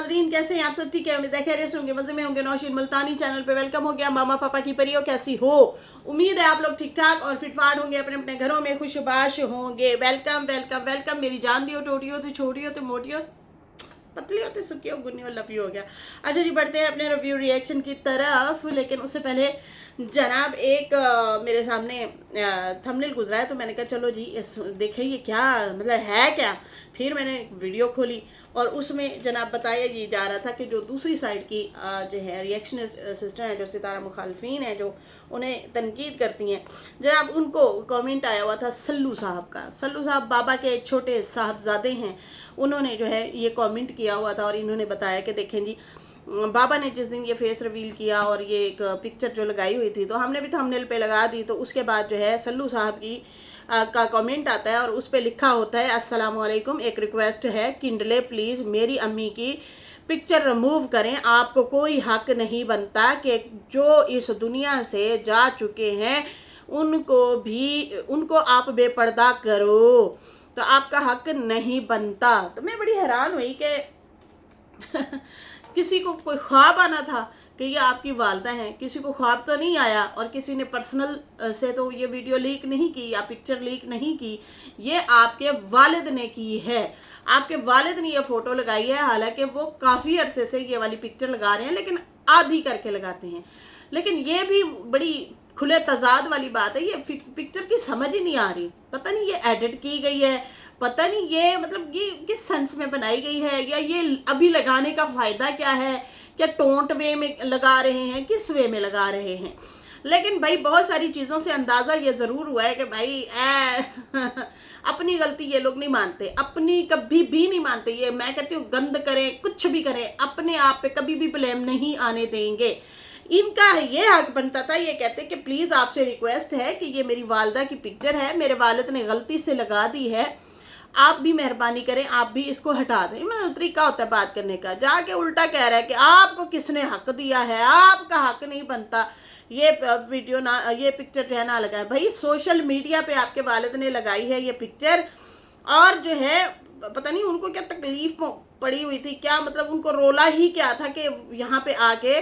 नाजरीन, कैसे हैं आप सब? ठीक है, उम्मीद है खैरियत से होंगे, मजे में होंगे। नौशीन मुल्तानी चैनल पे वेलकम हो गया। मामा पापा की परियों कैसी हो? उम्मीद है आप लोग ठीक ठाक और फिटफाट होंगे, अपने अपने घरों में खुशबाश होंगे। वेलकम वेलकम वेलकम मेरी जान दियो, टोटियो तो छोटियो तो मोटियो, पतली होते सुखी हो, गुन्नी और लपी हो गया। अच्छा जी, बढ़ते हैं अपने रिव्यू रिएक्शन की तरफ। लेकिन उससे पहले जनाब एक मेरे सामने थंबनेल गुजरा है, तो मैंने कहा चलो जी देखें ये क्या मतलब है क्या। फिर मैंने वीडियो खोली और उसमें जनाब बताया ये जा रहा था कि जो दूसरी साइड की जो है रिएक्शन सिस्टर हैं, जो सितारा मुखालफिन हैं, जो उन्हें तनकीद करती हैं, जनाब उनको कमेंट आया हुआ था सल्लू साहब का। सल्लू साहब बाबा के छोटे साहबजादे हैं, उन्होंने जो है ये कमेंट किया हुआ था और इन्होंने बताया कि देखें जी, बाबा ने जिस दिन ये फेस रिवील किया और ये एक पिक्चर जो लगाई हुई थी, तो हमने भी थंबनेल पे लगा दी, तो उसके बाद जो है सल्लू साहब की का कमेंट आता है और उस पर लिखा होता है अस्सलाम वालेकुम, एक रिक्वेस्ट है, किंडले प्लीज़ मेरी अम्मी की पिक्चर रिमूव करें। आपको कोई हक नहीं बनता कि जो इस दुनिया से जा चुके हैं उनको आप बेपर्दा करो, तो आपका हक नहीं बनता। तो मैं बड़ी हैरान हुई कि किसी को कोई ख्वाब आना था कि ये आपकी वालदा हैं, किसी को ख्वाब तो नहीं आया और किसी ने पर्सनल से तो ये वीडियो लीक नहीं की या पिक्चर लीक नहीं की, ये आपके वालिद ने की है। आपके वालिद ने ये फ़ोटो लगाई है, हालांकि वो काफ़ी अरसे से ये वाली पिक्चर लगा रहे हैं, लेकिन आधी करके लगाते हैं। लेकिन ये भी बड़ी खुले तजाद वाली बात है, ये पिक्चर की समझ ही नहीं आ रही। पता नहीं ये एडिट की गई है, पता नहीं ये मतलब ये किस सेंस में बनाई गई है, या ये अभी लगाने का फ़ायदा क्या है, क्या टोंट वे में लगा रहे हैं, किस वे में लगा रहे हैं। लेकिन भाई बहुत सारी चीज़ों से अंदाज़ा ये ज़रूर हुआ है कि भाई अपनी गलती ये लोग नहीं मानते, अपनी कभी भी नहीं मानते। ये मैं कहती हूँ, गंद करें कुछ भी करें, अपने आप पे कभी भी ब्लेम नहीं आने देंगे। इनका ये हक बनता था, ये कहते कि प्लीज़ आपसे रिक्वेस्ट है कि ये मेरी वालदा की पिक्चर है, मेरे वालिद ने गलती से लगा दी है, आप भी मेहरबानी करें, आप भी इसको हटा दें। मतलब तरीका होता है बात करने का, जाके उल्टा कह रहा है कि आपको किसने हक दिया है, आपका हक नहीं बनता ये वीडियो ना, ये पिक्चर जो है ना लगाए। भाई सोशल मीडिया पे आपके वालिद ने लगाई है ये पिक्चर, और जो है पता नहीं उनको क्या तकलीफ पड़ी हुई थी, क्या मतलब उनको रोला ही क्या था कि यहाँ पे आके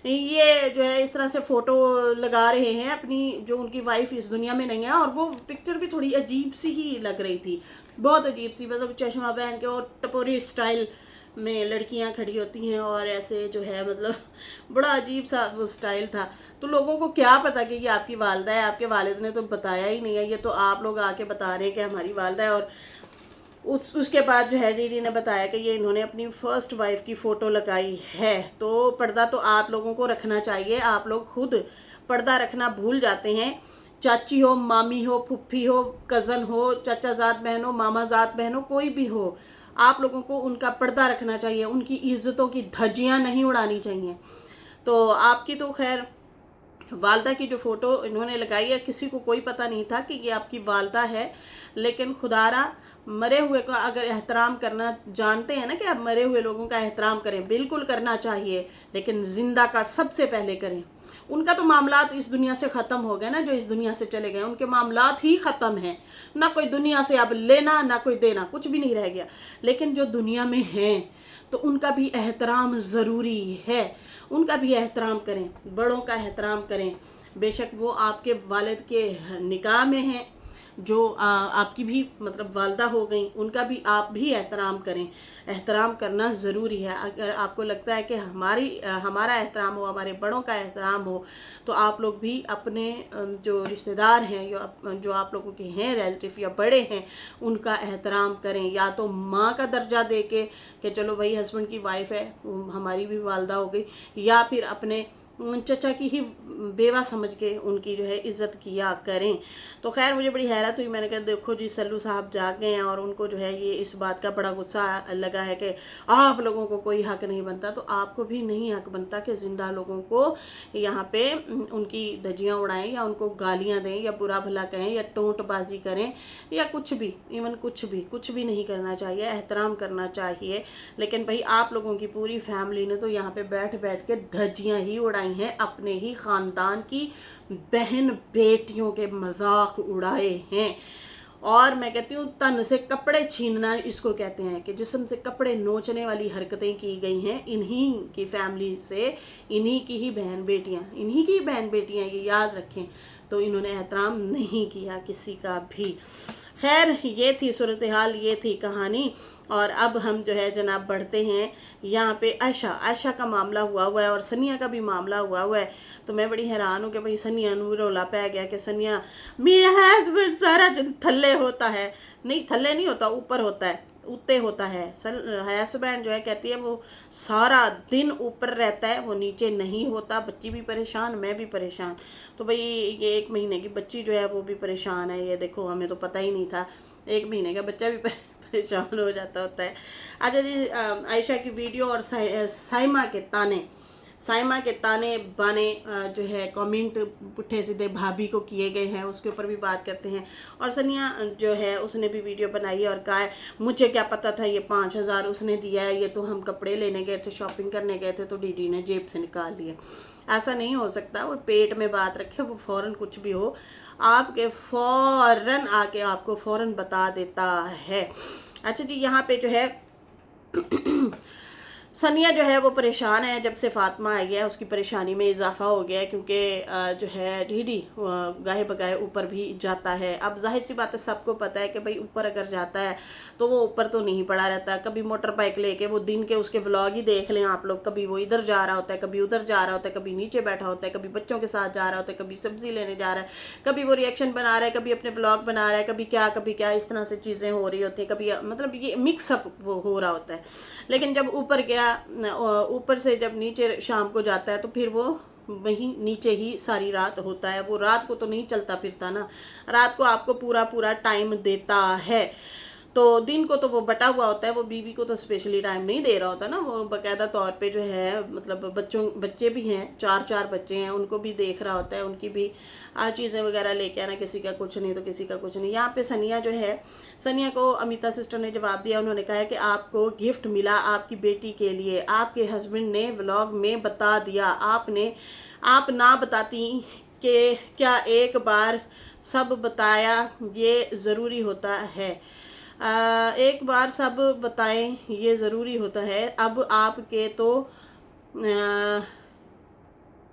ये जो है इस तरह से फ़ोटो लगा रहे हैं अपनी, जो उनकी वाइफ इस दुनिया में नहीं है। और वो पिक्चर भी थोड़ी अजीब सी ही लग रही थी, बहुत अजीब सी, मतलब चश्मा पहन के और टपोरी स्टाइल में लड़कियां खड़ी होती हैं और ऐसे जो है मतलब बड़ा अजीब सा वो स्टाइल था। तो लोगों को क्या पता कि ये आपकी वालदा है, आपके वालिद ने तो बताया ही नहीं है, ये तो आप लोग आके बता रहे हैं कि हमारी वालदा है। और उसके बाद जो है दीदी ने बताया कि ये इन्होंने अपनी फर्स्ट वाइफ की फ़ोटो लगाई है। तो पर्दा तो आप लोगों को रखना चाहिए, आप लोग खुद पर्दा रखना भूल जाते हैं। चाची हो, मामी हो, फुफ्फी हो, कज़न हो, चाचा ज़ात बहन हो, मामा ज़ात बहन हो, कोई भी हो, आप लोगों को उनका पर्दा रखना चाहिए, उनकी इज़्ज़तों की धज्जियाँ नहीं उड़ानी चाहिए। तो आपकी तो खैर वालदा की जो फ़ोटो इन्होंने लगाई है, किसी को कोई पता नहीं था कि ये आपकी वालदा है। लेकिन खुदारा मरे हुए का अगर एहतराम करना जानते हैं ना कि आप मरे हुए लोगों का एहतराम करें, बिल्कुल करना चाहिए, लेकिन जिंदा का सबसे पहले करें। उनका तो मामलात इस दुनिया से ख़त्म हो गए ना, जो इस दुनिया से चले गए उनके मामलात ही ख़त्म हैं, ना कोई दुनिया से अब लेना ना कोई देना, कुछ भी नहीं रह गया। लेकिन जो दुनिया में हैं तो उनका भी एहतराम ज़रूरी है, उनका भी एहतराम करें, बड़ों का एहतराम करें। बेशक वो आपके वालिद के निकाह में हैं, जो आपकी भी मतलब वालदा हो गई, उनका भी आप भी एहतराम करें। एहतराम करना ज़रूरी है। अगर आपको लगता है कि हमारा एहतराम हो, हमारे बड़ों का एहतराम हो, तो आप लोग भी अपने जो रिश्तेदार हैं, जो आप लोगों के हैं रिलेटिव या बड़े हैं, उनका एहतराम करें। या तो माँ का दर्जा दे के कि चलो भाई हस्बैंड की वाइफ है, हमारी भी वालदा हो गई, या फिर अपने चचा की ही बेवा समझ के उनकी जो है इज़्ज़त किया करें। तो खैर मुझे बड़ी हैरत हुई, मैंने कहा देखो जी सल्लू साहब जाग गए हैं और उनको जो है ये इस बात का बड़ा गुस्सा लगा है कि आप लोगों को कोई हक नहीं बनता। तो आपको भी नहीं हक बनता कि ज़िंदा लोगों को यहाँ पे उनकी धज्जियाँ उड़ाएं या उनको गालियाँ दें या बुरा भला कहें या टोंटबाजी करें या कुछ भी, इवन कुछ भी नहीं करना चाहिए, एहतराम करना चाहिए। लेकिन भाई आप लोगों की पूरी फैमिली ने तो यहाँ पे बैठ बैठ के धज्जियाँ ही उड़ाई हैं, अपने ही ख़ानदान की बहन बेटियों के मजाक उड़ाए हैं। और मैं कहती हूँ तन से कपड़े छीनना इसको कहते हैं, कि जिस्म से कपड़े नोचने वाली हरकतें की गई हैं इन्हीं की फैमिली से, इन्हीं की ही बहन बेटियाँ, ये याद रखें। तो इन्होंने एहतराम नहीं किया किसी का भी। खैर, ये थी सूरत हाल, ये थी कहानी। और अब हम जो है जनाब बढ़ते हैं यहाँ पे आयशा का मामला हुआ है और सनिया का भी मामला हुआ है। तो मैं बड़ी हैरान हूँ कि भाई सनिया नू रोला पै गया कि सनिया मेरा हस्बैंड सारा दिन थल्ले होता है। नहीं, थल्ले नहीं होता, ऊपर होता है, उत्ते होता है। हस्बैंड जो है कहती है वो सारा दिन ऊपर रहता है, वो नीचे नहीं होता। बच्ची भी परेशान, मैं भी परेशान। तो भाई ये 1 महीने की बच्ची जो है वो भी परेशान है। ये देखो, हमें तो पता ही नहीं था, 1 महीने का बच्चा भी परेशान हो जाता होता है। अच्छा जी, आयशा की वीडियो और साइमा के ताने बाने जो है कमेंट पुट्ठे सीधे भाभी को किए गए हैं, उसके ऊपर भी बात करते हैं। और सनिया जो है उसने भी वीडियो बनाई है और कहा है मुझे क्या पता था ये 5,000 उसने दिया है, ये तो हम कपड़े लेने गए थे, शॉपिंग करने गए थे, तो डीडी ने जेब से निकाल लिए। ऐसा नहीं हो सकता। वो पेट में बात रखे, वो फ़ौरन कुछ भी हो आपके फ़ौरन आके आपको फ़ौरन बता देता है। अच्छा जी, यहाँ पे जो है सनिया जो है वो परेशान है। जब से फातिमा आई है उसकी परेशानी में इजाफा हो गया है, क्योंकि जो है डीडी गाहे बगाए ऊपर भी जाता है। अब जाहिर सी बात है, सबको पता है कि भाई ऊपर अगर जाता है तो वो ऊपर तो नहीं पड़ा रहता। कभी मोटर बाइक लेके, वो दिन के उसके व्लॉग ही देख लें आप लोग, कभी वो इधर जा रहा होता है, कभी उधर जा रहा होता है, कभी नीचे बैठा होता है, कभी बच्चों के साथ जा रहा होता है, कभी सब्जी लेने जा रहा है, कभी वो रिएक्शन बना रहा है, कभी अपने व्लॉग बना रहा है, कभी क्या, इस तरह से चीज़ें हो रही होती हैं। कभी मतलब ये मिक्सअप वो हो रहा होता है। लेकिन जब ऊपर गया, ऊपर से जब नीचे शाम को जाता है तो फिर वो वहीं नीचे ही सारी रात होता है। वो रात को तो नहीं चलता फिरता ना, रात को आपको पूरा टाइम देता है। तो दिन को तो वो बटा हुआ होता है, वो बीवी को तो स्पेशली टाइम नहीं दे रहा होता ना। वो बाकायदा तौर पे जो है, मतलब बच्चे भी हैं, 4 बच्चे हैं, उनको भी देख रहा होता है, उनकी भी चीज़ें वगैरह लेके आना, किसी का कुछ नहीं तो किसी का कुछ नहीं। यहाँ पे सनिया जो है, सनिया को अमिता सिस्टर ने जवाब दिया। उन्होंने कहा है कि आपको गिफ्ट मिला आपकी बेटी के लिए, आपके हस्बैंड ने व्लॉग में बता दिया, आप ना बताती कि क्या एक बार सब बताया ये ज़रूरी होता है। एक बार सब बताएं ये ज़रूरी होता है। अब आपके तो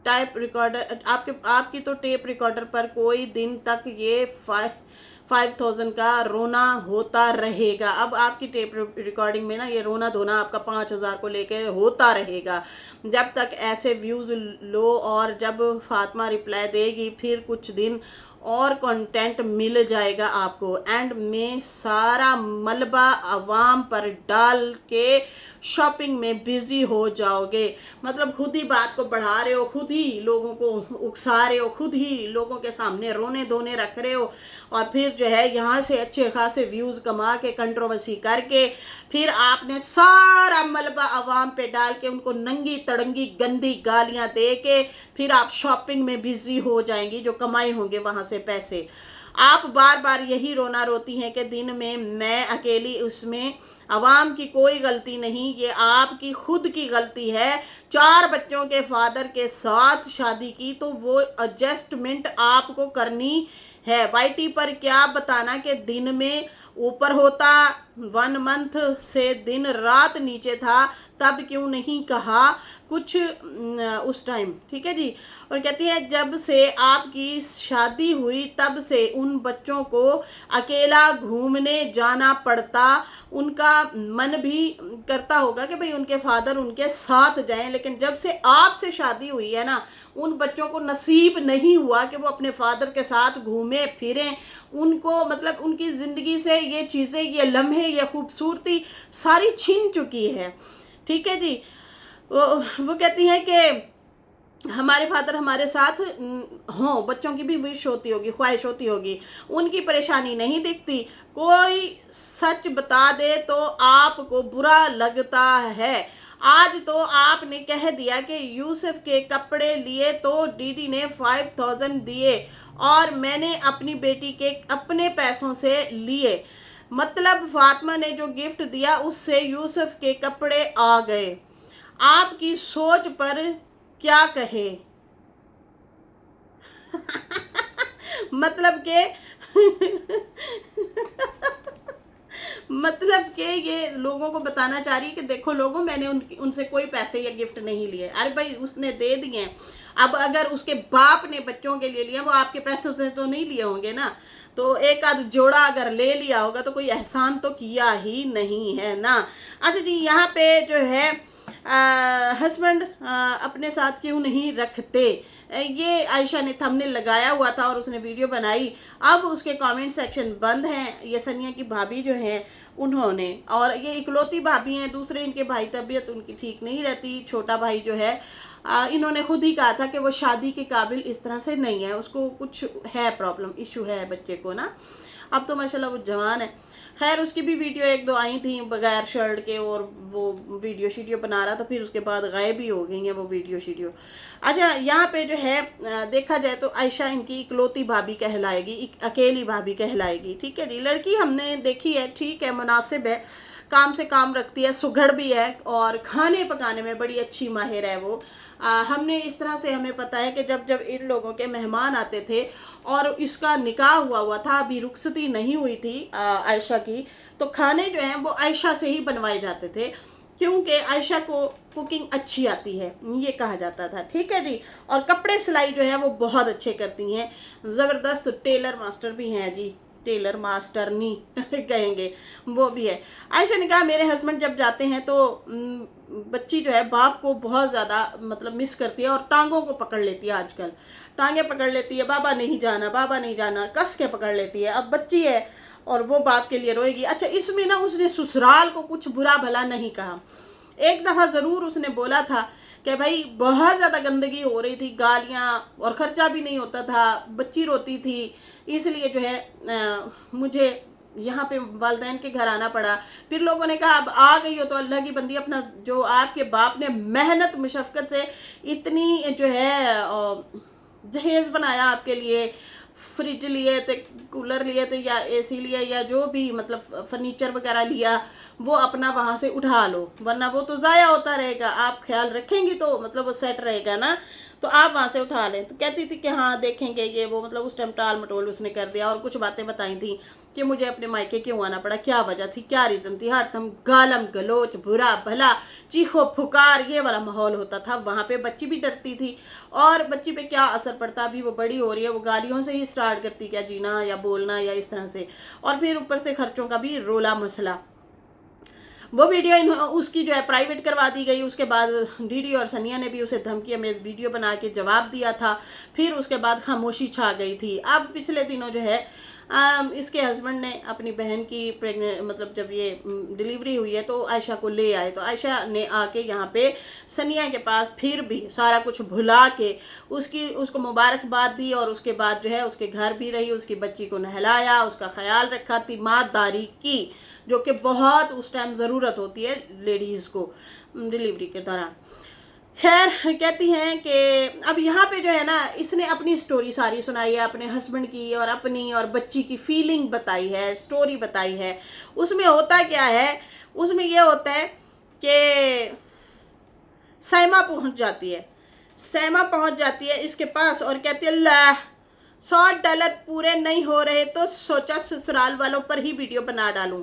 टाइप रिकॉर्डर आपकी तो टेप रिकॉर्डर पर कोई दिन तक ये 5,000 का रोना होता रहेगा। अब आपकी टेप रिकॉर्डिंग में ना ये रोना धोना आपका 5,000 को लेकर होता रहेगा जब तक ऐसे व्यूज़ लो। और जब फातिमा रिप्लाई देगी फिर कुछ दिन और कंटेंट मिल जाएगा आपको। एंड में सारा मलबा अवाम पर डाल के शॉपिंग में बिजी हो जाओगे। मतलब खुद ही बात को बढ़ा रहे हो, खुद ही लोगों को उकसा रहे हो, खुद ही लोगों के सामने रोने धोने रख रहे हो, और फिर जो है यहाँ से अच्छे खासे व्यूज़ कमा के कंट्रोवर्सी करके फिर आपने सारा मलबा अवाम पे डाल के उनको नंगी तड़ंगी गंदी गालियाँ दे के फिर आप शॉपिंग में बिजी हो जाएंगी, जो कमाए होंगे वहाँ से पैसे। आप बार बार यही रोना रोती हैं कि दिन में मैं अकेली, उसमें अवाम की कोई गलती नहीं, ये आपकी खुद की गलती है। 4 बच्चों के फादर के साथ शादी की तो वो एडजस्टमेंट आपको करनी है। वाईटी पर क्या बताना कि दिन में ऊपर होता, 1 मंथ से दिन रात नीचे था, तब क्यों नहीं कहा कुछ उस टाइम, ठीक है जी। और कहती है जब से आपकी शादी हुई तब से उन बच्चों को अकेला घूमने जाना पड़ता। उनका मन भी करता होगा कि भाई उनके फादर उनके साथ जाएं, लेकिन जब से आपसे शादी हुई है ना, उन बच्चों को नसीब नहीं हुआ कि वो अपने फादर के साथ घूमें फिरें। उनको मतलब उनकी ज़िंदगी से ये चीज़ें, ये लम्हे, ये खूबसूरती सारी छीन चुकी है, ठीक है जी। वो कहती हैं कि हमारे फादर हमारे साथ हों, बच्चों की भी विश होती होगी, ख्वाहिश होती होगी, उनकी परेशानी नहीं दिखती। कोई सच बता दे तो आपको बुरा लगता है। आज तो आपने कह दिया कि यूसुफ के कपड़े लिए तो डीडी ने 5,000 दिए और मैंने अपनी बेटी के अपने पैसों से लिए। मतलब फातिमा ने जो गिफ्ट दिया उससे यूसुफ के कपड़े आ गए। आपकी सोच पर क्या कहे। मतलब कि मतलब कि ये लोगों को बताना चाह रही है कि देखो लोगों, मैंने उनसे कोई पैसे या गिफ्ट नहीं लिए। अरे भाई उसने दे दिए हैं, अब अगर उसके बाप ने बच्चों के लिए लिया, वो आपके पैसों से तो नहीं लिए होंगे ना, तो एक आध जोड़ा अगर ले लिया होगा तो कोई एहसान तो किया ही नहीं है ना। अच्छा जी, यहाँ पे जो है हस्बैंड अपने साथ क्यों नहीं रखते, ये आयशा ने थंबनेल लगाया हुआ था और उसने वीडियो बनाई। अब उसके कमेंट सेक्शन बंद हैं। ये सनिया की भाभी जो है उन्होंने, और ये इकलौती भाभी हैं, दूसरे इनके भाई तबीयत उनकी ठीक नहीं रहती, छोटा भाई जो है इन्होंने खुद ही कहा था कि वो शादी के काबिल इस तरह से नहीं है, उसको कुछ है प्रॉब्लम, इशू है बच्चे को ना। अब तो माशाल्लाह वो जवान है। खैर उसकी भी वीडियो एक दो आई थी बगैर शर्ट के, और वो वीडियो शीडियो बना रहा था, फिर उसके बाद गायब भी हो गई है वो वीडियो शीडियो। अच्छा, यहाँ पे जो है देखा जाए तो आयशा इनकी इकलौती भाभी कहलाएगी, अकेली भाभी कहलाएगी। ठीक है जी, लड़की हमने देखी है, ठीक है, मुनासिब है, काम से काम रखती है, सुघड़ भी है, और खाने पकाने में बड़ी अच्छी माहिर है वो। हमने इस तरह से हमें पता है कि जब जब इन लोगों के मेहमान आते थे और इसका निकाह हुआ था, अभी रुखसती नहीं हुई थी आयशा की, तो खाने जो हैं वो आयशा से ही बनवाए जाते थे, क्योंकि आयशा को कुकिंग अच्छी आती है, ये कहा जाता था। ठीक है जी, और कपड़े सिलाई जो है वो बहुत अच्छे करती हैं, ज़बरदस्त टेलर मास्टर भी हैं जी, टेलर मास्टर नहीं कहेंगे, वो भी है। आयशा ने कहा मेरे हस्बैंड जब जाते हैं तो बच्ची जो है बाप को बहुत ज़्यादा मतलब मिस करती है और टांगों को पकड़ लेती है, आजकल टांगें पकड़ लेती है, बाबा नहीं जाना, बाबा नहीं जाना, कस के पकड़ लेती है। अब बच्ची है और वो बाप के लिए रोएगी। अच्छा, इसमें ना उसने ससुराल को कुछ बुरा भला नहीं कहा। एक दफ़ा ज़रूर उसने बोला था कि भाई बहुत ज़्यादा गंदगी हो रही थी, गालियाँ, और ख़र्चा भी नहीं होता था, बच्ची रोती थी, इसलिए जो है मुझे यहाँ पे वालिदैन के घर आना पड़ा। फिर लोगों ने कहा अब आ गई हो तो अल्लाह की बंदी, अपना जो आपके बाप ने मेहनत मशक्क़त से इतनी जो है जहेज़ बनाया आपके लिए, फ्रिज लिए थे, कूलर लिए थे, या एसी लिया, या जो भी मतलब फर्नीचर वगैरह लिया, वो अपना वहाँ से उठा लो, वरना वो तो ज़ाया होता रहेगा। आप ख्याल रखेंगी तो मतलब वो सेट रहेगा ना, तो आप वहाँ से उठा लें। तो कहती थी कि हाँ देखेंगे ये वो, मतलब उस टाइम टाल मटोल उसने कर दिया, और कुछ बातें बताई थी कि मुझे अपने मायके क्यों आना पड़ा, क्या वजह थी, क्या रीज़न थी। हर दम गालम गलोच, बुरा भला, चीखो पुकार, ये वाला माहौल होता था वहाँ पे। बच्ची भी डरती थी, और बच्ची पे क्या असर पड़ता, अभी वो बड़ी हो रही है, वो गालियों से ही स्टार्ट करती क्या जीना या बोलना या इस तरह से, और फिर ऊपर से खर्चों का भी रोला मसला। वो वीडियो उसकी जो है प्राइवेट करवा दी गई। उसके बाद डीडी और सनिया ने भी उसे धमकी में वीडियो बना के जवाब दिया था, फिर उसके बाद खामोशी छा गई थी। अब पिछले दिनों जो है इसके हस्बैंड ने अपनी बहन की मतलब जब ये डिलीवरी हुई है तो आयशा को ले आए, तो आयशा ने आके यहाँ पे सनिया के पास फिर भी सारा कुछ भुला के उसको मुबारकबाद दी, और उसके बाद जो है उसके घर भी रही, उसकी बच्ची को नहलाया, उसका ख्याल रखा, तीमारदारी की, जो कि बहुत उस टाइम ज़रूरत होती है लेडीज़ को डिलीवरी के दौरान। खैर कहती हैं कि अब यहाँ पे जो है ना, इसने अपनी स्टोरी सारी सुनाई है, अपने हस्बैंड की और अपनी और बच्ची की फीलिंग बताई है, स्टोरी बताई है। उसमें होता क्या है, उसमें ये होता है कि सैमा पहुँच जाती है, सैमा पहुँच जाती है इसके पास और कहती है ला $100 पूरे नहीं हो रहे तो सोचा ससुराल वालों पर ही वीडियो बना डालूं।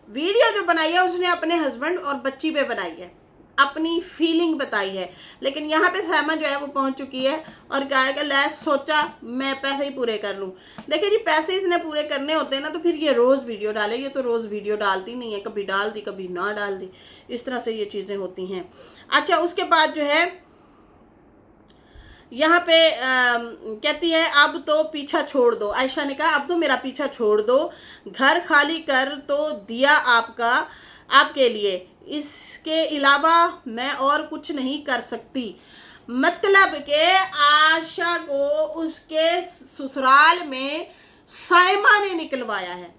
वीडियो जो बनाई है उसने अपने हस्बैंड और बच्ची पे बनाई है, अपनी फीलिंग बताई है। लेकिन यहाँ पे सैमा जो है वो पहुँच चुकी है और कहा है कि लै सोचा मैं पैसे ही पूरे कर लूँ। देखिए जी, पैसे इसने पूरे करने होते हैं ना, तो फिर ये रोज़ वीडियो डाले, ये तो रोज़ वीडियो डालती नहीं है, कभी डाल दी कभी ना डाल दी, इस तरह से ये चीज़ें होती हैं। अच्छा, उसके बाद जो है यहाँ पे कहती है अब तो पीछा छोड़ दो। आयशा ने कहा अब तो मेरा पीछा छोड़ दो, घर खाली कर तो दिया आपका, आपके लिए, इसके अलावा मैं और कुछ नहीं कर सकती। मतलब के आयशा को उसके ससुराल में साइमा ने निकलवाया है,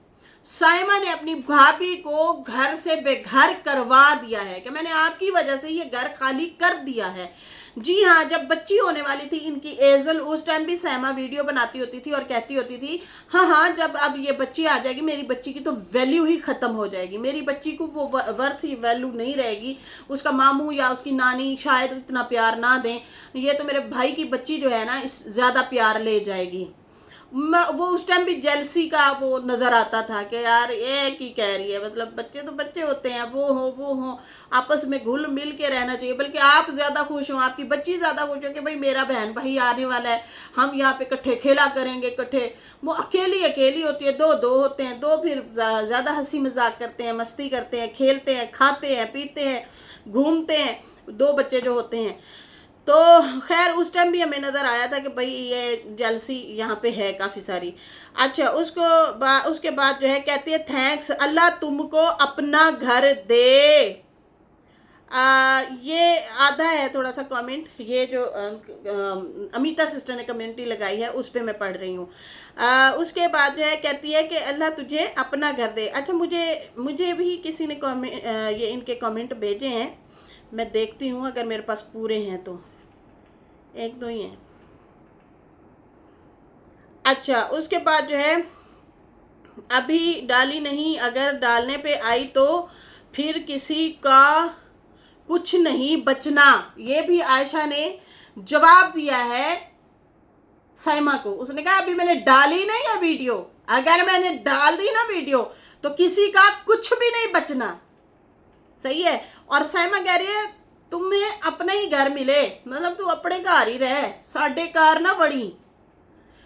साइमा ने अपनी भाभी को घर से बेघर करवा दिया है कि मैंने आपकी वजह से ये घर खाली कर दिया है। जी हाँ, जब बच्ची होने वाली थी इनकी एजल, उस टाइम भी सैमा वीडियो बनाती होती थी और कहती होती थी हाँ जब अब ये बच्ची आ जाएगी मेरी बच्ची की तो वैल्यू ही ख़त्म हो जाएगी, मेरी बच्ची को वो वर्थ ही वैल्यू नहीं रहेगी, उसका मामू या उसकी नानी शायद इतना प्यार ना दें, ये तो मेरे भाई की बच्ची जो है ना इस ज़्यादा प्यार ले जाएगी। वो उस टाइम भी जेलसी का वो नज़र आता था कि यार ये की कह रही है, मतलब बच्चे तो बच्चे होते हैं, वो हो आपस में घुल मिल के रहना चाहिए। बल्कि आप ज़्यादा खुश हो, आपकी बच्ची ज़्यादा खुश हो कि भाई मेरा बहन भाई आने वाला है, हम यहाँ पे इकट्ठे खेला करेंगे इकट्ठे। वो अकेली अकेली होती है, दो दो होते हैं, दो फिर ज़्यादा हंसी मजाक करते हैं, मस्ती करते हैं, खेलते हैं, खाते हैं, पीते हैं, घूमते हैं, दो बच्चे जो होते हैं। तो खैर उस टाइम भी हमें नज़र आया था कि भाई ये जेलसी यहाँ पे है काफ़ी सारी। अच्छा उसके बाद जो है कहती है थैंक्स अल्लाह तुमको अपना घर दे। ये आधा है थोड़ा सा कमेंट, ये जो अमिता सिस्टर ने कमेंट्री लगाई है उस पर मैं पढ़ रही हूँ। उसके बाद जो है कहती है कि अल्लाह तुझे अपना घर दे। अच्छा मुझे भी किसी ने कमेंट ये इनके कमेंट भेजे हैं, मैं देखती हूँ अगर मेरे पास पूरे हैं तो, एक दो ही हैं। अच्छा उसके बाद जो है अभी डाली नहीं, अगर डालने पे आई तो फिर किसी का कुछ नहीं बचना। ये भी आयशा ने जवाब दिया है साइमा को। उसने कहा अभी मैंने डाली नहीं है वीडियो, अगर मैंने डाल दी ना वीडियो तो किसी का कुछ भी नहीं बचना। सही है। और साइमा कह रही है तुम्हें अपना ही घर मिले, मतलब तू अपने घर ही रह, साढ़े कार ना बड़ी।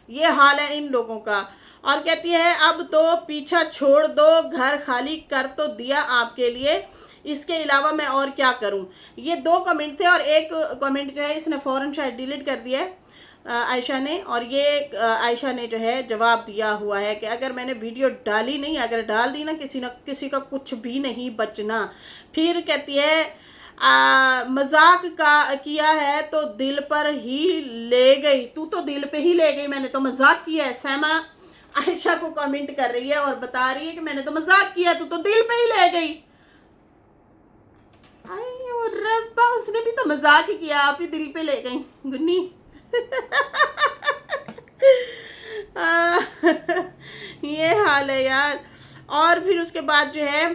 ये हाल है इन लोगों का। और कहती है अब तो पीछा छोड़ दो, घर खाली कर तो दिया आपके लिए, इसके अलावा मैं और क्या करूं। ये दो कमेंट थे और एक कमेंट जो है इसने फ़ौरन शायद डिलीट कर दिया है आयशा ने। और ये आयशा ने जो है जवाब दिया हुआ है कि अगर मैंने वीडियो डाली नहीं, अगर डाल दी ना किसी का कुछ भी नहीं बचना। फिर कहती है मजाक का किया है तो दिल पर ही ले गई, तू तो दिल पे ही ले गई, मैंने तो मजाक किया है। सैमा आयशा को कमेंट कर रही है और बता रही है कि मैंने तो मजाक किया, तू तो दिल पे ही ले गई। रब्बा उसने भी तो मजाक ही किया, आप ही दिल पे ले गई गुन्नी। ये हाल है यार। और फिर उसके बाद जो है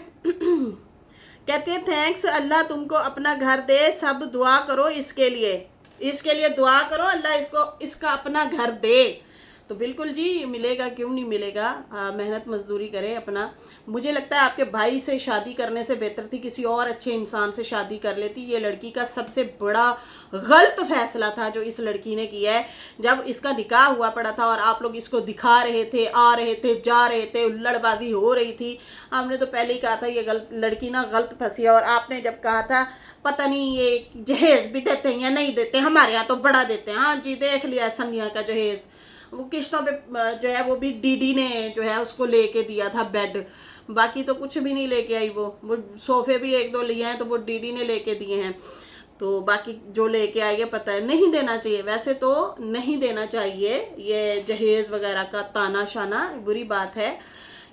कहती है थैंक्स अल्लाह तुमको अपना घर दे, सब दुआ करो इसके लिए दुआ करो अल्लाह इसका अपना घर दे। तो बिल्कुल जी मिलेगा, क्यों नहीं मिलेगा। मेहनत मजदूरी करें अपना। मुझे लगता है आपके भाई से शादी करने से बेहतर थी किसी और अच्छे इंसान से शादी कर लेती। ये लड़की का सबसे बड़ा गलत फैसला था जो इस लड़की ने किया है। जब इसका निकाह हुआ पड़ा था और आप लोग इसको दिखा रहे थे, आ रहे थे, जा रहे थे, उल्लड़बाजी हो रही थी, हमने तो पहले ही कहा था ये लड़की ना गलत फंसी है। और आपने जब कहा था पता नहीं ये जहेज भी देते हैं या नहीं देते, हमारे यहाँ तो बड़ा देते हैं। हाँ जी देख लिया सनिया का जहेज, वो किश्तों पे जो है वो भी डीडी ने जो है उसको लेके दिया था बेड, बाकी तो कुछ भी नहीं लेके आई। वो सोफे भी एक दो लिए हैं तो वो डीडी ने लेके दिए हैं, तो बाकी जो लेके आएंगे पता है। नहीं देना चाहिए, वैसे तो नहीं देना चाहिए ये जहेज वगैरह का ताना शाना, बुरी बात है।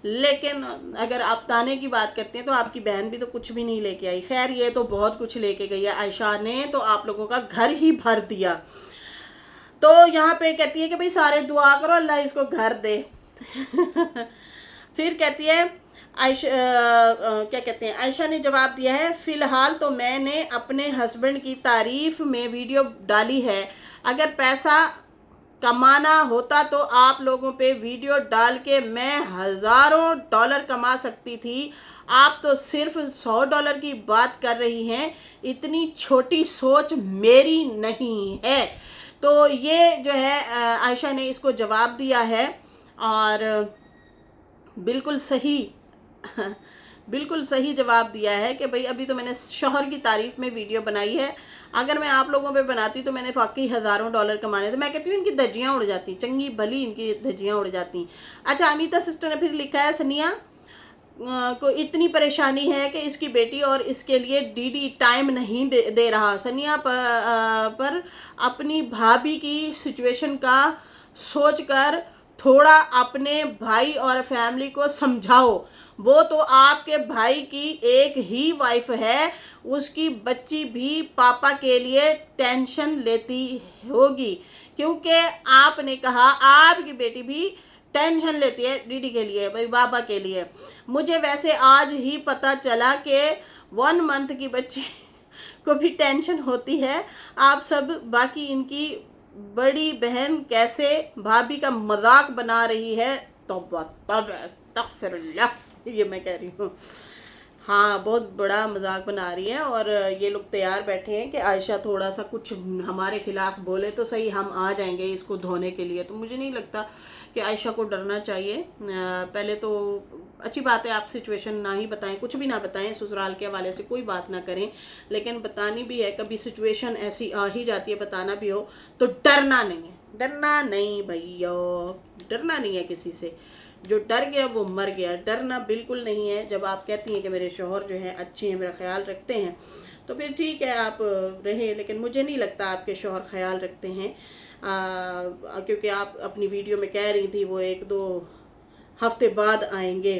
लेकिन अगर आप ताने की बात करते हैं तो आपकी बहन भी तो कुछ भी नहीं लेके आई। खैर ये तो बहुत कुछ लेके गई है आयशा ने, तो आप लोगों का घर ही भर दिया। तो यहाँ पे कहती है कि भाई सारे दुआ करो अल्लाह इसको घर दे। फिर कहती है क्या कहते हैं आयशा ने जवाब दिया है फ़िलहाल तो मैंने अपने हस्बैंड की तारीफ़ में वीडियो डाली है, अगर पैसा कमाना होता तो आप लोगों पे वीडियो डाल के मैं हज़ारों डॉलर कमा सकती थी। आप तो सिर्फ $100 की बात कर रही हैं, इतनी छोटी सोच मेरी नहीं है। तो ये जो है आयशा ने इसको जवाब दिया है और बिल्कुल सही बिल्कुल सही जवाब दिया है कि भाई अभी तो मैंने शौहर की तारीफ़ में वीडियो बनाई है, अगर मैं आप लोगों पे बनाती तो मैंने वाकई हज़ारों डॉलर कमाने थे। मैं कहती हूँ इनकी धज्जियाँ उड़ जाती, चंगी भली इनकी धज्जियाँ उड़ जाती। अच्छा अमिता सिस्टर ने फिर लिखा है सनिया को इतनी परेशानी है कि इसकी बेटी और इसके लिए डीडी टाइम नहीं दे रहा। सनिया पर अपनी भाभी की सिचुएशन का सोचकर थोड़ा अपने भाई और फैमिली को समझाओ, वो तो आपके भाई की एक ही वाइफ है, उसकी बच्ची भी पापा के लिए टेंशन लेती होगी, क्योंकि आपने कहा आपकी बेटी भी टेंशन लेती है डीडी के लिए, भाई बाबा के लिए। मुझे वैसे आज ही पता चला कि 1 मंथ की बच्ची को भी टेंशन होती है। आप सब बाकी इनकी बड़ी बहन कैसे भाभी का मजाक बना रही है, तौबा तौबा अस्तगफिरुल्लाह, ये मैं कह रही हूँ। हाँ, बहुत बड़ा मजाक बना रही है। और ये लोग तैयार बैठे हैं कि आयशा थोड़ा सा कुछ हमारे खिलाफ बोले तो सही, हम आ जाएंगे इसको धोने के लिए। तो मुझे नहीं लगता कि आयशा को डरना चाहिए। पहले तो अच्छी बात है, आप सिचुएशन ना ही बताएं, कुछ भी ना बताएं, ससुराल के हवाले से कोई बात ना करें, लेकिन बतानी भी है, कभी सिचुएशन ऐसी आ ही जाती है, बताना भी हो तो डरना नहीं है। डरना नहीं भैया, डरना नहीं है किसी से। जो डर गया वो मर गया, डरना बिल्कुल नहीं है। जब आप कहती हैं कि मेरे शौहर जो हैं अच्छे हैं, मेरा ख्याल रखते हैं, तो फिर ठीक है आप रहें, लेकिन मुझे नहीं लगता आपके शौहर ख्याल रखते हैं। क्योंकि आप अपनी वीडियो में कह रही थी वो 1-2 हफ्ते बाद आएंगे,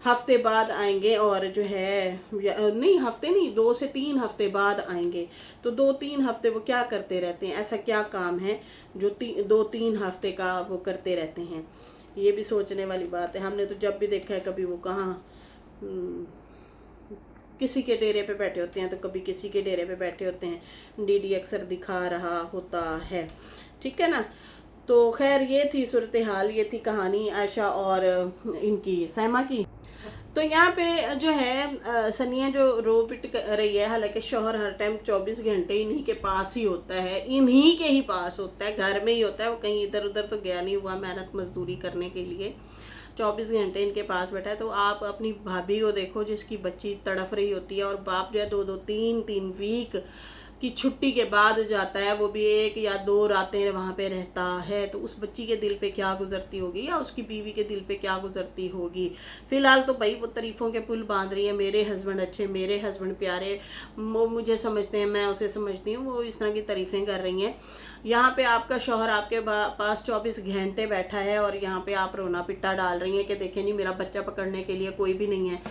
हफ्ते बाद आएंगे, और जो है नहीं, हफ्ते नहीं, 2 से 3 हफ्ते बाद आएंगे। तो 2-3 हफ्ते वो क्या करते रहते हैं, ऐसा क्या काम है जो 2-3 हफ्ते का वो करते रहते हैं? ये भी सोचने वाली बात है। हमने तो जब भी देखा है, कभी वो कहाँ किसी के डेरे पे बैठे होते हैं, तो कभी किसी के डेरे पे बैठे होते हैं। डीडी अक्सर दिखा रहा होता है, ठीक है ना। तो खैर ये थी सूरत हाल, ये थी कहानी आयशा और इनकी सैमा की। तो यहाँ पे जो है सनिया जो रो पिट रही है, हालांकि शौहर हर टाइम 24 घंटे इन्हीं के पास ही होता है, इन्हीं के ही पास होता है, घर में ही होता है, वो कहीं इधर उधर तो गया नहीं हुआ मेहनत मजदूरी करने के लिए। 24 घंटे इनके पास बैठा है। तो आप अपनी भाभी को देखो जिसकी बच्ची तड़फ रही होती है, और बाप जो है 2-2 3-3 वीक की छुट्टी के बाद जाता है, वो भी 1 या 2 रातें वहाँ पे रहता है। तो उस बच्ची के दिल पे क्या गुजरती होगी, या उसकी बीवी के दिल पे क्या गुजरती होगी। फिलहाल तो भाई वो तारीफ़ों के पुल बांध रही है, मेरे हस्बैंड अच्छे, मेरे हस्बैंड प्यारे, वो मुझे समझते हैं, मैं उसे समझती हूँ, वो इस तरह की तारीफ़ें कर रही हैं। यहाँ पे आपका शौहर आपके पास 24 घंटे बैठा है, और यहाँ पे आप रोना पिट्टा डाल रही हैं कि देखें नहीं, मेरा बच्चा पकड़ने के लिए कोई भी नहीं है।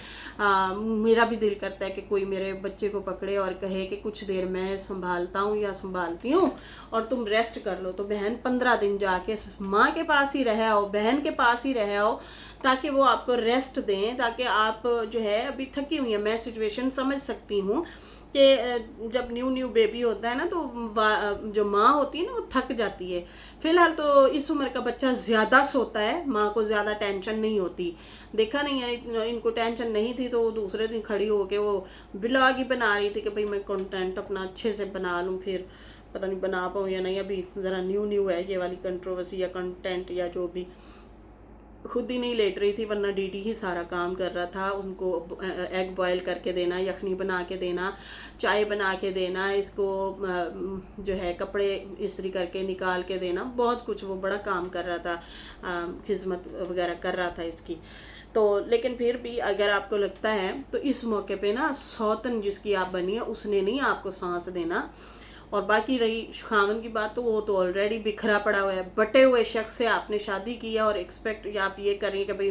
मेरा भी दिल करता है कि कोई मेरे बच्चे को पकड़े और कहे कि कुछ देर मैं संभालता हूँ या संभालती हूँ और तुम रेस्ट कर लो। तो बहन 15 दिन जाके माँ के पास ही रह आओ, बहन के पास ही रह आओ, ताकि वो आपको रेस्ट दें, ताकि आप जो है अभी थकी हुई हैं। मैं सिचुएशन समझ सकती हूँ कि जब न्यू बेबी होता है ना, तो जो माँ होती है ना वो थक जाती है। फिलहाल तो इस उम्र का बच्चा ज़्यादा सोता है, माँ को ज़्यादा टेंशन नहीं होती। देखा नहीं है, इनको टेंशन नहीं थी, तो वो दूसरे दिन खड़ी होके वो व्लॉग ही बना रही थी कि भाई मैं कंटेंट अपना अच्छे से बना लूँ। फिर पता नहीं बना पाऊँ या नहीं, अभी ज़रा न्यू है ये वाली कंट्रोवर्सी या कंटेंट या जो भी। खुद ही नहीं लेट रही थी, वरना डीडी ही सारा काम कर रहा था। उनको एग बॉयल करके देना, यखनी बना के देना, चाय बना के देना, इसको जो है कपड़े इस्त्री करके निकाल के देना, बहुत कुछ वो बड़ा काम कर रहा था, खिदमत वगैरह कर रहा था इसकी। तो लेकिन फिर भी अगर आपको लगता है तो इस मौके पे ना सौतन जिसकी आप बनी है उसने नहीं आपको सांस देना। और बाकी रही खावन की बात, तो वो तो ऑलरेडी बिखरा पड़ा हुआ है। बटे हुए शख्स से आपने शादी की है और एक्सपेक्ट या आप ये करें कि भाई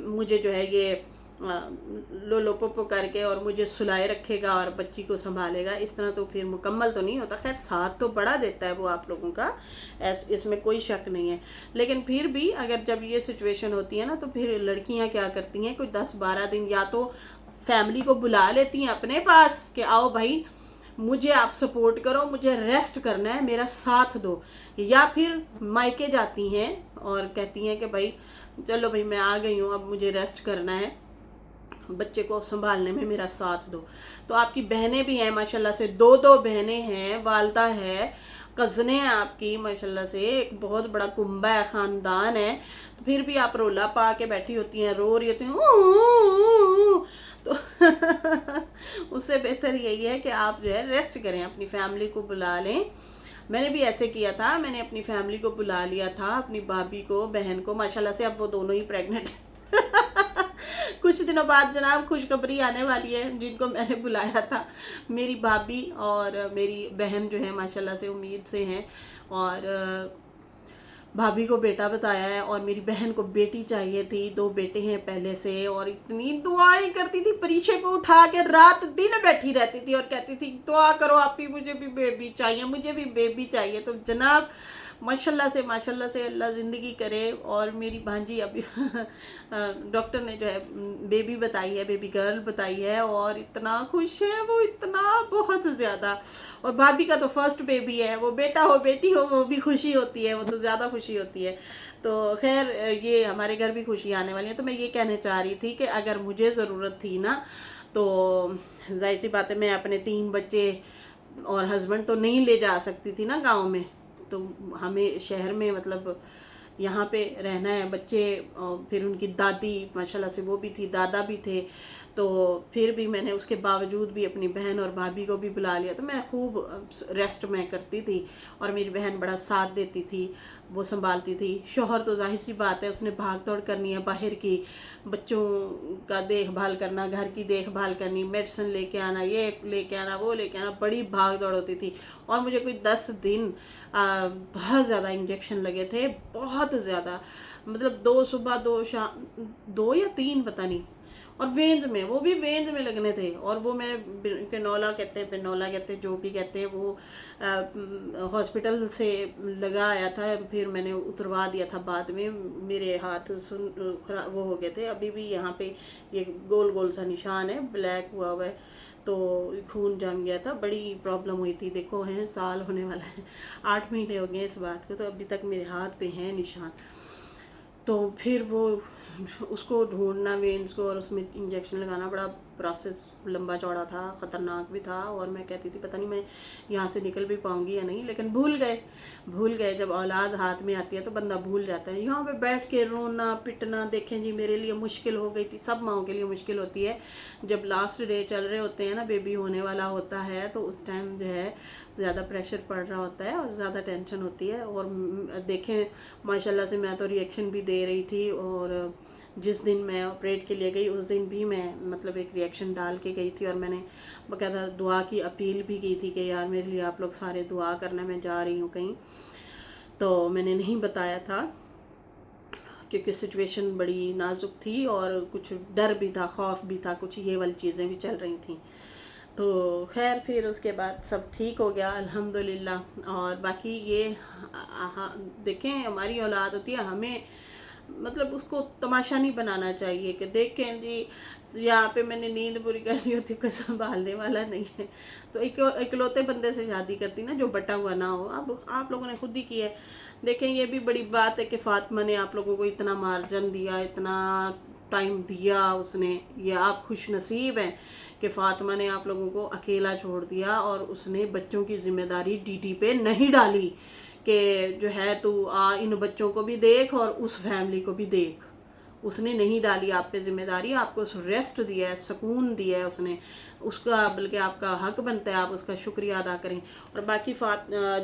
मुझे जो है ये लो पोपो करके और मुझे सुलाए रखेगा और बच्ची को संभालेगा, इस तरह तो फिर मुकम्मल तो नहीं होता। खैर साथ तो बड़ा देता है वो आप लोगों का, इसमें कोई शक नहीं है। लेकिन फिर भी अगर जब ये सिचुएशन होती है ना, तो फिर लड़कियां क्या करती हैं, कोई 10-12 दिन या तो फैमिली को बुला लेती हैं अपने पास कि आओ भाई मुझे आप सपोर्ट करो, मुझे रेस्ट करना है, मेरा साथ दो, या फिर मायके जाती हैं और कहती हैं कि भाई चलो भाई मैं आ गई हूँ, अब मुझे रेस्ट करना है, बच्चे को संभालने में मेरा साथ दो। तो आपकी बहनें भी हैं माशाल्लाह से, 2 बहनें हैं, वालदा है, कज़ने हैं आपकी माशाल्लाह से, एक बहुत बड़ा कुंबा है, ख़ानदान है। तो फिर भी आप रोला पा के बैठी होती हैं, रो रही होती हैं, तो उससे बेहतर यही है कि आप जो है रेस्ट करें, अपनी फैमिली को बुला लें। मैंने भी ऐसे किया था, मैंने अपनी फैमिली को बुला लिया था, अपनी भाभी को, बहन को, माशाल्लाह से अब वो दोनों ही प्रेग्नेंट हैं। कुछ दिनों बाद जनाब खुशखबरी आने वाली है, जिनको मैंने बुलाया था मेरी भाभी और मेरी बहन जो है माशाल्लाह से उम्मीद से हैं, और भाभी को बेटा बताया है और मेरी बहन को बेटी चाहिए थी, 2 बेटे हैं पहले से, और इतनी दुआएं करती थी, परीक्षे को उठा के रात दिन बैठी रहती थी और कहती थी दुआ करो आप भी, मुझे भी बेबी चाहिए, मुझे भी बेबी चाहिए। तो जनाब माशाल्लाह से अल्लाह ज़िंदगी करे। और मेरी भांजी अभी डॉक्टर ने जो है बेबी बताई है, बेबी गर्ल बताई है, और इतना खुश है वो, इतना बहुत ज़्यादा। और भाभी का तो फर्स्ट बेबी है, वो बेटा हो बेटी हो वो भी खुशी होती है, वो तो ज़्यादा खुशी होती है। तो खैर ये हमारे घर भी खुशी आने वाली है। तो मैं ये कहने चाह रही थी कि अगर मुझे ज़रूरत थी ना, तो जाहिर सी बात है मैं अपने 3 बच्चे और हस्बैंड तो नहीं ले जा सकती थी ना गांव में। तो हमें शहर में मतलब यहाँ पे रहना है। बच्चे फिर उनकी दादी माशाल्लाह से वो भी थी, दादा भी थे। तो फिर भी मैंने उसके बावजूद भी अपनी बहन और भाभी को भी बुला लिया। तो मैं खूब रेस्ट में करती थी, और मेरी बहन बड़ा साथ देती थी, वो संभालती थी। शौहर तो जाहिर सी बात है उसने भाग दौड़ करनी है बाहर की, बच्चों का देखभाल करना, घर की देखभाल करनी, मेडिसिन लेके आना, ये लेके आना, वो लेके आना, बड़ी भाग दौड़ होती थी। और मुझे कोई 10 दिन बहुत ज़्यादा इंजेक्शन लगे थे, बहुत ज़्यादा, मतलब 2 सुबह 2 शाम, 2 या 3 पता नहीं। और वेंज में, वो भी वेंज में लगने थे। और वो मैंने कैनोला कहते हैं, पेनोला कहते हैं, जो भी कहते हैं, वो हॉस्पिटल से लगा आया था। फिर मैंने उतरवा दिया था बाद में। मेरे हाथ वो हो गए थे, अभी भी यहाँ पे ये गोल गोल सा निशान है, ब्लैक हुआ हुआ है, तो खून जम गया था, बड़ी प्रॉब्लम हुई थी। देखो हैं, साल होने वाला है, 8 महीने हो गए इस बात को, तो अभी तक मेरे हाथ पे हैं निशान। तो फिर वो उसको ढूंढना वेंस को और उसमें इंजेक्शन लगाना, बड़ा प्रोसेस लंबा चौड़ा था, ख़तरनाक भी था। और मैं कहती थी पता नहीं मैं यहाँ से निकल भी पाऊँगी या नहीं, लेकिन भूल गए। जब औलाद हाथ में आती है तो बंदा भूल जाता है। यहाँ पे बैठ के रोना पिटना, देखें जी, मेरे लिए मुश्किल हो गई थी, सब माँओं के लिए मुश्किल होती है। जब लास्ट डे चल रहे होते हैं ना, बेबी होने वाला होता है, तो उस टाइम जो है ज़्यादा प्रेशर पड़ रहा होता है और ज़्यादा टेंशन होती है। और देखें माशाल्लाह से मैं तो रिएक्शन भी दे रही थी। और जिस दिन मैं ऑपरेट के लिए गई उस दिन भी मैं मतलब एक रिएक्शन डाल के गई थी, और मैंने बाकायदा दुआ की अपील भी की थी कि यार मेरे लिए आप लोग सारे दुआ करना, मैं जा रही हूँ कहीं। तो मैंने नहीं बताया था क्योंकि सिचुएशन बड़ी नाजुक थी, और कुछ डर भी था, खौफ भी था, कुछ ये वाली चीज़ें भी चल रही थी। तो खैर फिर उसके बाद सब ठीक हो गया अल्हम्दुलिल्लाह। और बाकी ये देखें, हमारी औलाद होती है, हमें मतलब उसको तमाशा नहीं बनाना चाहिए कि देखें जी यहाँ पे मैंने नींद पूरी कर दी होती, कोई संभालने वाला नहीं है। तो इकलौते बंदे से शादी करती ना, जो बटा हुआ ना हो। अब आप लोगों ने खुद ही की है। देखें, ये भी बड़ी बात है कि फातिमा ने आप लोगों को इतना मार्जिन दिया, इतना टाइम दिया उसने। ये आप खुश नसीब हैं कि फातिमा ने आप लोगों को अकेला छोड़ दिया, और उसने बच्चों की जिम्मेदारी डीटी पे नहीं डाली कि जो है तू इन बच्चों को भी देख और उस फैमिली को भी देख। उसने नहीं डाली आप पे जिम्मेदारी, आपको रेस्ट दिया है, सुकून दिया है उसने। उसका बल्कि आपका हक बनता है आप उसका शुक्रिया अदा करें। और बाकी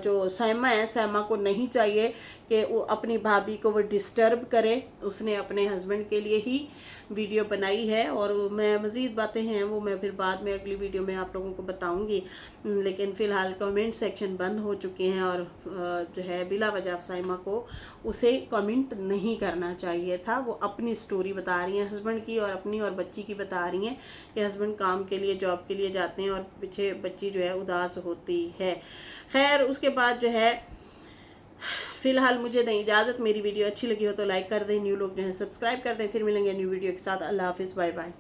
जो सैमा है, सैमा को नहीं चाहिए कि वो अपनी भाभी को वो डिस्टर्ब करे। उसने अपने हस्बैंड के लिए ही वीडियो बनाई है, और मैं मज़ीद बातें हैं वो मैं फिर बाद में अगली वीडियो में आप लोगों को बताऊंगी। लेकिन फ़िलहाल कमेंट सेक्शन बंद हो चुके हैं, और जो है बिला वजह सैमा को उसे कमेंट नहीं करना चाहिए था। वो अपनी स्टोरी बता रही हैं हस्बैंड की, और अपनी और बच्ची की बता रही हैं कि हस्बैंड काम के लिए, जॉब के लिए जाते हैं, और पीछे बच्ची जो है उदास होती है। खैर उसके बाद जो है फ़िलहाल मुझे दें इजाज़त। मेरी वीडियो अच्छी लगी हो तो लाइक कर दें, न्यू लोग जो है सब्सक्राइब कर दें। फिर मिलेंगे न्यू वीडियो के साथ। अल्लाह हाफिज़, बाय बाय।